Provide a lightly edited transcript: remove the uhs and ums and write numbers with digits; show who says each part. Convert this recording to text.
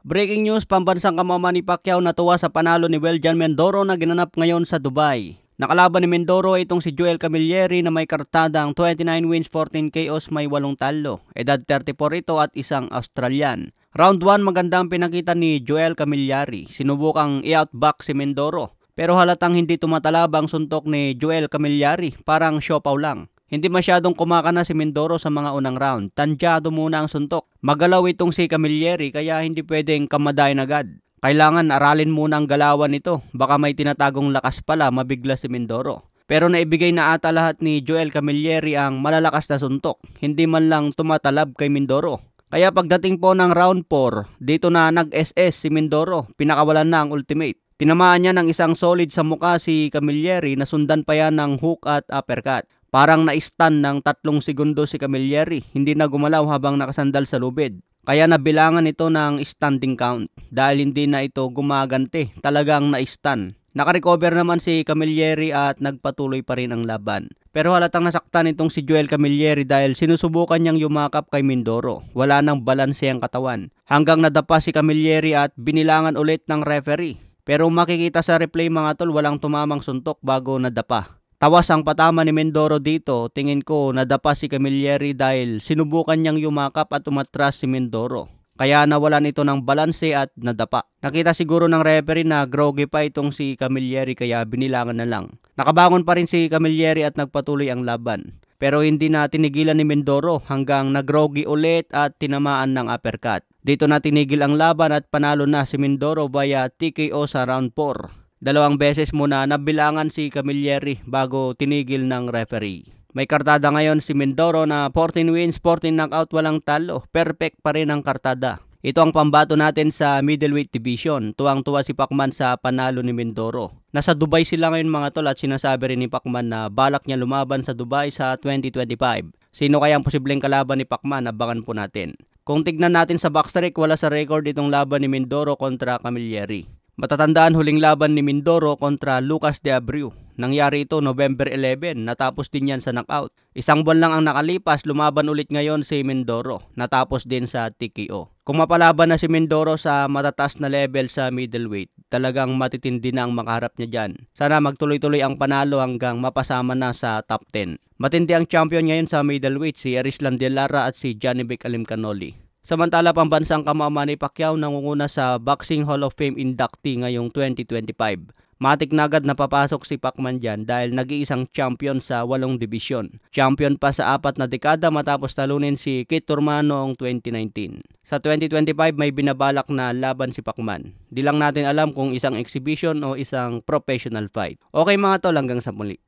Speaker 1: Breaking news, pambansang kamama ni Pacquiao natuwa sa panalo ni Weljan Mindoro na ginanap ngayon sa Dubai. Nakalaban ni Mindoro itong si Joel Camilleri na may kartadang 29 wins, 14 KOs, may 8 talo. Edad 34 ito at isang Australian. Round 1, magandang pinakita ni Joel Camilleri. Sinubukang i-outback si Mindoro. Pero halatang hindi tumatalab ang suntok ni Joel Camilleri, parang siopaw lang. Hindi masyadong kumakana si Mindoro sa mga unang round. Tansyado muna ang suntok. Magalaw itong si Camilleri kaya hindi pwedeng kamadayan agad. Kailangan aralin muna ang galawan nito. Baka may tinatagong lakas pala, mabigla si Mindoro. Pero naibigay na ata lahat ni Joel Camilleri ang malalakas na suntok. Hindi man lang tumatalab kay Mindoro. Kaya pagdating po ng round 4, dito na nag-SS si Mindoro. Pinakawalan na ang ultimate. Tinamaan niya ng isang solid sa muka si Camilleri na sundan pa yan ng hook at uppercut. Parang na-stun ng 3 segundo si Camilleri, hindi na gumalaw habang nakasandal sa lubid. Kaya nabilangan ito ng standing count dahil hindi na ito gumagante, talagang na-stun. Nakarecover naman si Camilleri at nagpatuloy pa rin ang laban. Pero halatang nasaktan itong si Joel Camilleri dahil sinusubukan niyang yumakap kay Mindoro. Wala nang balanse ang katawan. Hanggang nadapa si Camilleri at binilangan ulit ng referee. Pero makikita sa replay mga tol, walang tumamang suntok bago nadapa. Tawas ang patama ni Mindoro dito, tingin ko nadapa si Camilleri dahil sinubukan niyang yumakap at umatras si Mindoro. Kaya nawalan ito ng balanse at nadapa. Nakita siguro ng referee na groggy pa itong si Camilleri kaya binilangan na lang. Nakabangon pa rin si Camilleri at nagpatuloy ang laban. Pero hindi na tinigilan ni Mindoro hanggang nagroggy ulit at tinamaan ng uppercut. Dito na tinigil ang laban at panalo na si Mindoro via TKO sa round 4. 2 beses muna nabilangan si Camilleri bago tinigil ng referee. May kartada ngayon si Mindoro na 14 wins, 14 knockout, walang talo. Perfect pa rin ang kartada. Ito ang pambato natin sa middleweight division. Tuwang-tuwa si Pacman sa panalo ni Mindoro. Nasa Dubai sila ngayon mga tol at sinasabi rin ni Pacman na balak niya lumaban sa Dubai sa 2025. Sino kayang posibleng kalaban ni Pacman? Abangan po natin. Kung tignan natin sa box streak, wala sa record itong laban ni Mindoro kontra Camilleri. Matatandaan huling laban ni Mindoro kontra Lucas de Abreu. Nangyari ito November 11, natapos din yan sa knockout. Isang buwan lang ang nakalipas, lumaban ulit ngayon si Mindoro. Natapos din sa TKO. Kung mapalaban na si Mindoro sa matataas na level sa middleweight, talagang matitindi na ang makaharap niya dyan. Sana magtuloy-tuloy ang panalo hanggang mapasama na sa top 10. Matindi ang champion ngayon sa middleweight, si Erislan de Lara at si Janibek Alimcanoli. Samantala, pambansang kamama ni Pacquiao nangunguna sa Boxing Hall of Fame inductee ngayong 2025. Matik na agad napapasok si Pacman dyan dahil nag-iisang champion sa 8 dibisyon. Champion pa sa 4 na dekada matapos talunin si Kit Turman noong 2019. Sa 2025 may binabalak na laban si Pacman. Di lang natin alam kung isang exhibition o isang professional fight. Okay mga tol, hanggang sa muli.